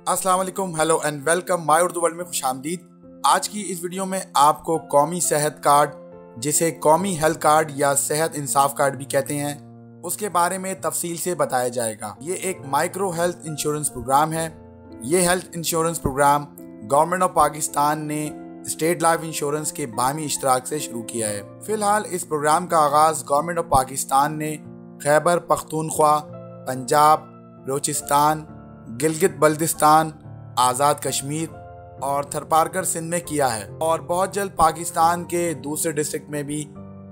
अस्सलाम वालेकुम, hello and welcome my Urdu world में खुश आमदीद। आज की इस वीडियो में आपको कौमी सेहत कार्ड, जिसे कौमी हेल्थ कार्ड या सेहत इंसाफ कार्ड भी कहते हैं, उसके बारे में तफसील से बताया जाएगा। ये एक माइक्रो हेल्थ इंश्योरेंस प्रोग्राम है। ये health insurance program government of Pakistan ने स्टेट लाइफ इंश्योरेंस के बामी इश्तराक से शुरू किया है। फिलहाल इस प्रोग्राम का आगाज गवर्नमेंट ऑफ पाकिस्तान ने खैबर पख्तूनख्वा, पंजाब, बलोचिस्तान, गिलगित बल्तिस्तान, आज़ाद कश्मीर और थरपारकर सिंध में किया है और बहुत जल्द पाकिस्तान के दूसरे डिस्ट्रिक्ट में भी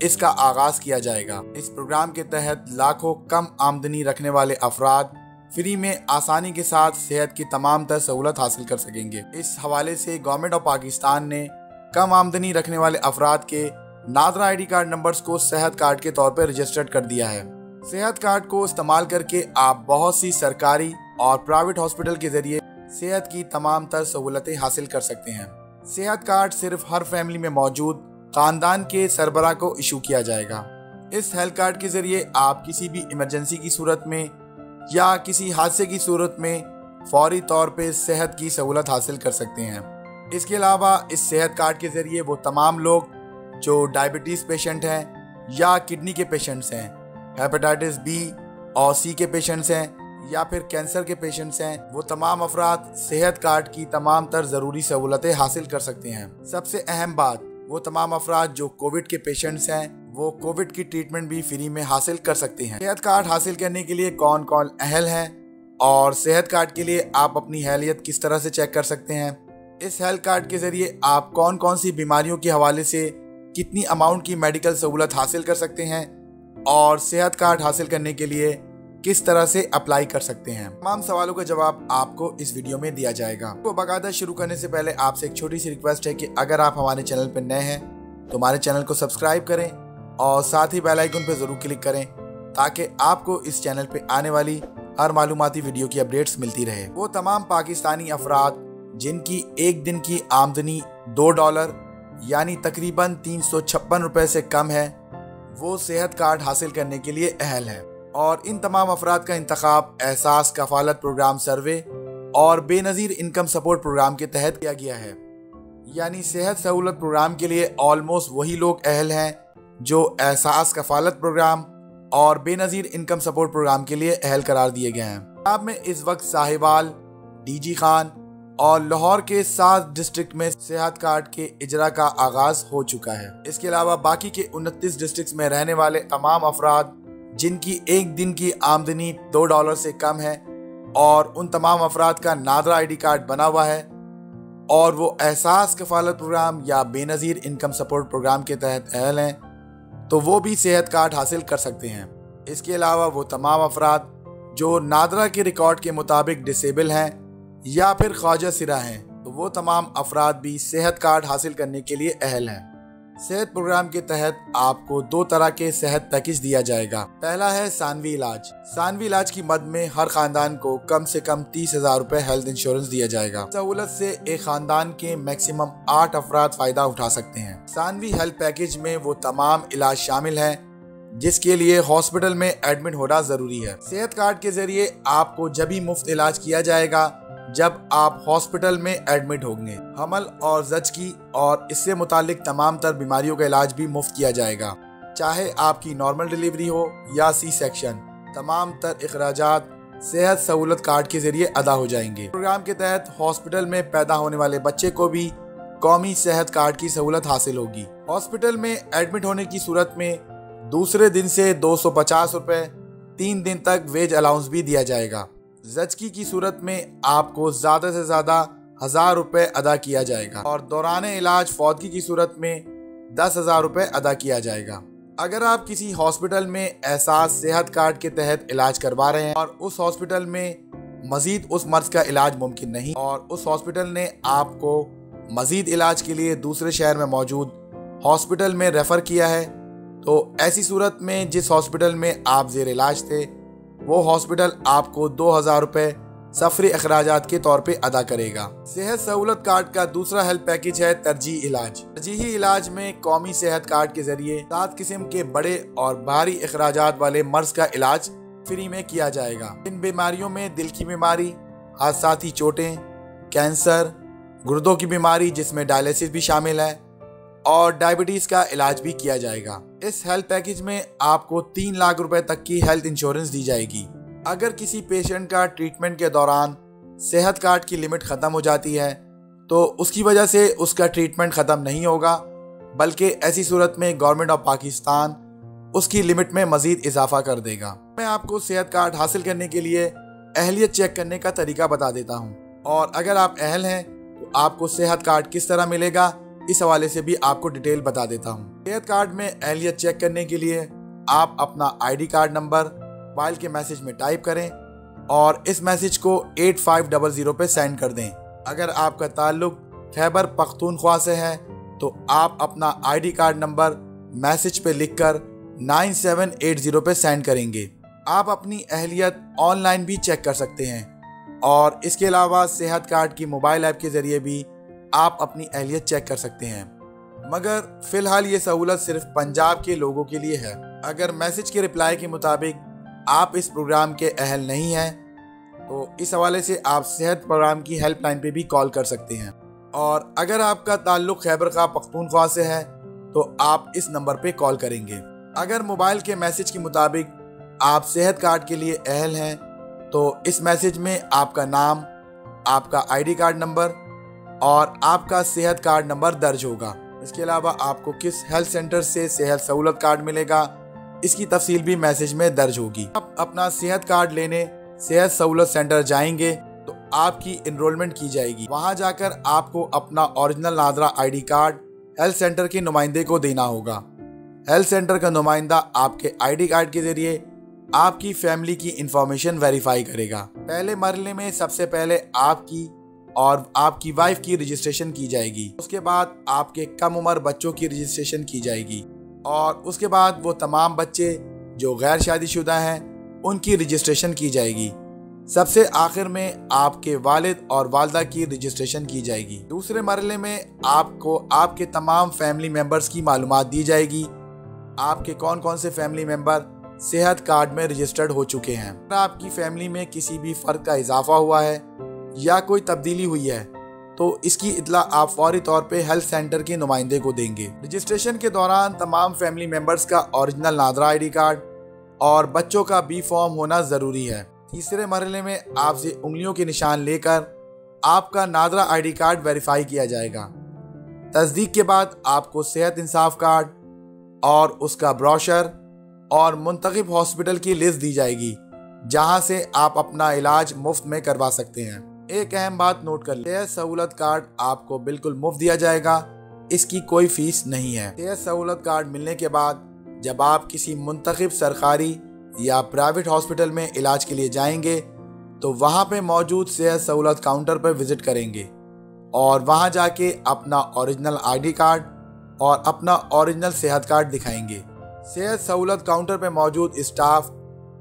इसका आगाज किया जाएगा। इस प्रोग्राम के तहत लाखों कम आमदनी रखने वाले अफराद फ्री में आसानी के साथ सेहत की तमाम तर सहूलत हासिल कर सकेंगे। इस हवाले से गवर्नमेंट ऑफ पाकिस्तान ने कम आमदनी रखने वाले अफराद के नादरा आईडी कार्ड नंबर्स को सेहत कार्ड के तौर पर रजिस्टर्ड कर दिया है। सेहत कार्ड को इस्तेमाल करके आप बहुत सी सरकारी और प्राइवेट हॉस्पिटल के जरिए सेहत की तमाम तर सहूलतें हासिल कर सकते हैं। सेहत कार्ड सिर्फ हर फैमिली में मौजूद खानदान के सरबराह को इशू किया जाएगा। इस हेल्थ कार्ड के जरिए आप किसी भी इमरजेंसी की सूरत में या किसी हादसे की सूरत में फौरी तौर पे सेहत की सहूलत हासिल कर सकते हैं। इसके अलावा इस सेहत कार्ड के जरिए वो तमाम लोग जो डायबिटीज़ पेशेंट हैं या किडनी के पेशेंट्स हैं, हेपेटाइटिस बी और सी के पेशेंट्स हैं या फिर कैंसर के पेशेंट्स हैं, वो तमाम अफराद सेहत कार्ड की तमाम तर ज़रूरी सहूलतें हासिल कर सकते हैं। सबसे अहम बात, वो तमाम अफराद जो कोविड के पेशेंट्स हैं, वो कोविड की ट्रीटमेंट भी फ्री में हासिल कर सकते हैं। सेहत कार्ड हासिल करने के लिए कौन कौन अहल हैं और सेहत कार्ड के लिए आप अपनी हैसियत किस तरह से चेक कर सकते हैं, इस हेल्थ कार्ड के ज़रिए आप कौन कौन सी बीमारियों के हवाले से कितनी अमाउंट की मेडिकल सहूलत हासिल कर सकते हैं और सेहत कार्ड हासिल करने के लिए किस तरह से अप्लाई कर सकते हैं, तमाम सवालों का जवाब आपको इस वीडियो में दिया जाएगा। तो बाकायदा शुरू करने से पहले आपसे एक छोटी सी रिक्वेस्ट है कि अगर आप हमारे चैनल पर नए हैं तो हमारे चैनल को सब्सक्राइब करें और साथ ही बेल आइकन पर ज़रूर क्लिक करें ताकि आपको इस चैनल पर आने वाली हर मालूमाती वीडियो की अपडेट्स मिलती रहे। वो तमाम पाकिस्तानी अफराद जिनकी एक दिन की आमदनी $2 यानी तकरीबन 356 रुपये से कम है, वो सेहत कार्ड हासिल करने के लिए अहल है और इन तमाम अफराद का इंतखाब एहसास कफालत प्रोग्राम सर्वे और बेनज़ीर इनकम सपोर्ट प्रोग्राम के तहत किया गया है। यानी सेहत सहूलत प्रोग्राम के लिए ऑलमोस्ट वही लोग अहल हैं जो एहसास कफालत प्रोग्राम और बेनज़ीर इनकम सपोर्ट प्रोग्राम के लिए अहल करार दिए गए हैं। पंजाब में इस वक्त साहिवाल, डीजी खान और लाहौर के 7 डिस्ट्रिक्ट में सेहत कार्ड के इजरा का आगाज हो चुका है। इसके अलावा बाकी के 29 डिस्ट्रिक्ट में रहने वाले तमाम अफराद जिनकी एक दिन की आमदनी $2 से कम है और उन तमाम अफराद का नादरा आईडी कार्ड बना हुआ है और वो एहसास कफालत प्रोग्राम या बेनज़ीर इनकम सपोर्ट प्रोग्राम के तहत अहल हैं, तो वो भी सेहत कार्ड हासिल कर सकते हैं। इसके अलावा वो तमाम अफराद जो नादरा के रिकॉर्ड के मुताबिक डिसेबल हैं या फिर ख्वाजा सिरा हैं, तो वो तमाम अफराद भी सेहत कार्ड हासिल करने के लिए अहल हैं। सेहत प्रोग्राम के तहत आपको 2 तरह के सेहत पैकेज दिया जाएगा। पहला है सानवी इलाज। सानवी इलाज की मद में हर खानदान को कम से कम 30,000 रुपए हेल्थ इंश्योरेंस दिया जाएगा। सहूलत से एक खानदान के मैक्सिमम 8 अफराद फायदा उठा सकते हैं। सानवी हेल्थ पैकेज में वो तमाम इलाज शामिल हैं जिसके लिए हॉस्पिटल में एडमिट होना जरूरी है। सेहत कार्ड के जरिए आपको जब भी मुफ्त इलाज किया जाएगा जब आप हॉस्पिटल में एडमिट होंगे। हमल और ज़चगी और इससे मुतालिक तमाम तर बीमारियों का इलाज भी मुफ्त किया जाएगा, चाहे आपकी नॉर्मल डिलीवरी हो या सी सेक्शन। तमाम तर अखराजात सेहत सहूलत कार्ड के जरिए अदा हो जाएंगे। प्रोग्राम के तहत हॉस्पिटल में पैदा होने वाले बच्चे को भी कौमी सेहत कार्ड की सहूलत हासिल होगी। हॉस्पिटल में एडमिट होने की सूरत में दूसरे दिन से 250 रुपये 3 दिन तक वेज अलाउंस भी दिया जाएगा। ज़चगी की सूरत में आपको ज़्यादा से ज़्यादा 1000 रुपये अदा किया जाएगा और दौरान इलाज फौतगी की सूरत में 10,000 रुपये अदा किया जाएगा। अगर आप किसी हॉस्पिटल में एहसास सेहत कार्ड के तहत इलाज करवा रहे हैं और उस हॉस्पिटल में मजीद उस मर्ज का इलाज मुमकिन नहीं और उस हॉस्पिटल ने आपको मजीद इलाज के लिए दूसरे शहर में मौजूद हॉस्पिटल में रेफ़र किया है, तो ऐसी सूरत में जिस हॉस्पिटल में आप जेर इलाज थे वो हॉस्पिटल आपको 2,000 रुपये सफरी अखराजात के तौर पे अदा करेगा। सेहत सहूलत कार्ड का दूसरा हेल्थ पैकेज है तरजीही इलाज। तरजीही इलाज में कौमी सेहत कार्ड के जरिए 7 किस्म के बड़े और भारी अखराजात वाले मर्ज का इलाज फ्री में किया जाएगा। इन बीमारियों में दिल की बीमारी, हादसाती चोटें, कैंसर, गुर्दों की बीमारी जिसमें डायलिसिस भी शामिल है और डायबिटीज़ का इलाज भी किया जाएगा। इस हेल्थ पैकेज में आपको 3 लाख रुपए तक की हेल्थ इंश्योरेंस दी जाएगी। अगर किसी पेशेंट का ट्रीटमेंट के दौरान सेहत कार्ड की लिमिट ख़त्म हो जाती है तो उसकी वजह से उसका ट्रीटमेंट ख़त्म नहीं होगा, बल्कि ऐसी सूरत में गवर्नमेंट ऑफ पाकिस्तान उसकी लिमिट में मज़ीद इजाफा कर देगा। मैं आपको सेहत कार्ड हासिल करने के लिए अहलियत चेक करने का तरीका बता देता हूँ, और अगर आप अहल हैं तो आपको सेहत कार्ड किस तरह मिलेगा इस हवाले से भी आपको डिटेल बता देता हूँ। सेहत कार्ड में अहलियत चेक करने के लिए आप अपना ID कार्ड नंबर मोबाइल के मैसेज में टाइप करें और इस मैसेज को 8500 पे सेंड कर दें। अगर आपका ताल्लुक खैबर पख्तूनख्वा से है तो आप अपना ID कार्ड नंबर मैसेज पे लिखकर 9780 पे सेंड करेंगे। आप अपनी अहलियत ऑनलाइन भी चेक कर सकते हैं और इसके अलावा सेहत कार्ड की मोबाइल ऐप के ज़रिए भी आप अपनी अहलियत चेक कर सकते हैं, मगर फ़िलहाल ये सहूलत सिर्फ पंजाब के लोगों के लिए है। अगर मैसेज के रिप्लाई के मुताबिक आप इस प्रोग्राम के अहल नहीं हैं तो इस हवाले से आप सेहत प्रोग्राम की हेल्पलाइन पे भी कॉल कर सकते हैं, और अगर आपका ताल्लुक खैबर पख्तूनख्वा से है तो आप इस नंबर पे कॉल करेंगे। अगर मोबाइल के मैसेज के मुताबिक आप सेहत कार्ड के लिए अहल हैं तो इस मैसेज में आपका नाम, आपका ID कार्ड नंबर और आपका सेहत कार्ड नंबर दर्ज होगा। इसके अलावा आपको किस हेल्थ सेंटर से सेहत सहूलत कार्ड मिलेगा इसकी तफसील भी मैसेज में दर्ज होगी। आप अपना सेहत कार्ड लेने सेहत सहूलत सेंटर जाएंगे तो आपकी इनरोलमेंट की जाएगी। वहां जाकर आपको अपना original NADRA ID card health centre के नुमाइंदे को देना होगा। हेल्थ सेंटर का नुमाइंदा आपके ID कार्ड के जरिए आपकी फैमिली की इंफॉर्मेशन वेरीफाई करेगा। पहले मरहले में सबसे पहले आपकी और आपकी वाइफ की रजिस्ट्रेशन की जाएगी। उसके बाद आपके कम उम्र बच्चों की रजिस्ट्रेशन की जाएगी और उसके बाद वो तमाम बच्चे जो गैर शादीशुदा हैं उनकी रजिस्ट्रेशन की जाएगी। सबसे आखिर में आपके वालिद और वालदा की रजिस्ट्रेशन की जाएगी। दूसरे मरहले में आपको आपके तमाम फैमिली मेंबर्स की मालूमात दी जाएगी। आपके कौन कौन से फैमिली मेंबर सेहत कार्ड में रजिस्टर्ड हो चुके हैं। अगर आपकी फैमिली में किसी भी फर्द का इजाफा हुआ है या कोई तब्दीली हुई है तो इसकी इतला आप फौरी तौर पे हेल्थ सेंटर के नुमाइंदे को देंगे। रजिस्ट्रेशन के दौरान तमाम फैमिली मेंबर्स का ओरिजिनल नादरा ID कार्ड और बच्चों का B फॉर्म होना ज़रूरी है। तीसरे मरहले में आपसे उंगलियों के निशान लेकर आपका नादरा ID कार्ड वेरीफाई किया जाएगा। तस्दीक के बाद आपको सेहत इंसाफ कार्ड और उसका ब्रोशर और मुंतखब हॉस्पिटल की लिस्ट दी जाएगी जहां से आप अपना इलाज मुफ्त में करवा सकते हैं। एक अहम बात नोट कर लें, सेहत सहूलत कार्ड आपको बिल्कुल मुफ्त दिया जाएगा, इसकी कोई फीस नहीं है। सेहत सहूलत कार्ड मिलने के बाद जब आप किसी मुंतखब सरकारी या प्राइवेट हॉस्पिटल में इलाज के लिए जाएंगे तो वहां पे मौजूद सेहत सहूलत काउंटर पर विजिट करेंगे और वहां जाके अपना ओरिजिनल ID कार्ड और अपना ओरिजिनल सेहत कार्ड दिखाएंगे। सेहत सहूलत काउंटर पे मौजूद स्टाफ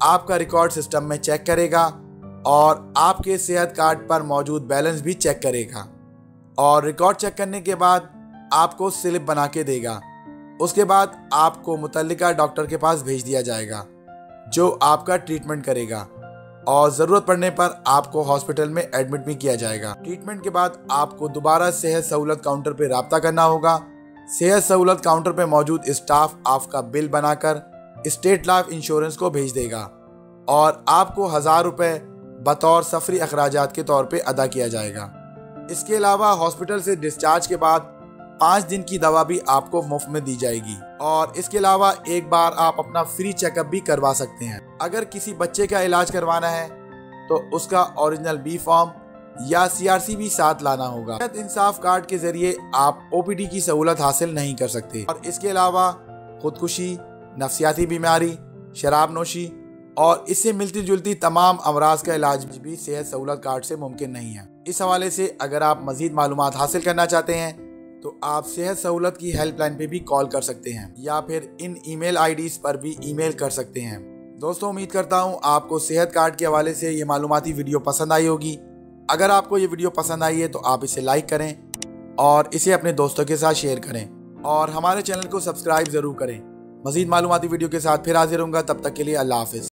आपका रिकॉर्ड सिस्टम में चेक करेगा और आपके सेहत कार्ड पर मौजूद बैलेंस भी चेक करेगा और रिकॉर्ड चेक करने के बाद आपको स्लिप बना के देगा। उसके बाद आपको मुतल्लिका डॉक्टर के पास भेज दिया जाएगा जो आपका ट्रीटमेंट करेगा और ज़रूरत पड़ने पर आपको हॉस्पिटल में एडमिट भी किया जाएगा। ट्रीटमेंट के बाद आपको दोबारा सेहत सहूलत काउंटर पर रब्ता करना होगा। सेहत सहूलत काउंटर पर मौजूद स्टाफ आपका बिल बनाकर स्टेट लाइफ इंश्योरेंस को भेज देगा और आपको 1000 रुपये बतौर सफरी अखराजात के तौर पे अदा किया जाएगा। इसके अलावा हॉस्पिटल से डिस्चार्ज के बाद 5 दिन की दवा भी आपको मुफ्त में दी जाएगी और इसके अलावा एक बार आप अपना फ्री चेकअप भी करवा सकते हैं। अगर किसी बच्चे का इलाज करवाना है तो उसका ओरिजिनल B फॉर्म या CRC भी साथ लाना होगा। सेहत इंसाफ कार्ड के जरिए आप OPD की सहूलत हासिल नहीं कर सकते और इसके अलावा खुदकुशी, नफ्सियाती बीमारी, शराब नोशी और इससे मिलती जुलती तमाम अमराज का इलाज भी सेहत सहूलत कार्ड से मुमकिन नहीं है। इस हवाले से अगर आप मजीद मालूमात हासिल करना चाहते हैं तो आप सेहत सहूलत की हेल्पलाइन पे भी कॉल कर सकते हैं या फिर इन ईमेल IDs पर भी ईमेल कर सकते हैं। दोस्तों, उम्मीद करता हूँ आपको सेहत कार्ड के हवाले से ये मालूमाती वीडियो पसंद आई होगी। अगर आपको ये वीडियो पसंद आई है तो आप इसे लाइक करें और इसे अपने दोस्तों के साथ शेयर करें और हमारे चैनल को सब्सक्राइब ज़रूर करें। मज़ीद मालूमाती वीडियो के साथ फिर हाजिर होऊंगा, तब तक के लिए अल्लाह हाफिज़।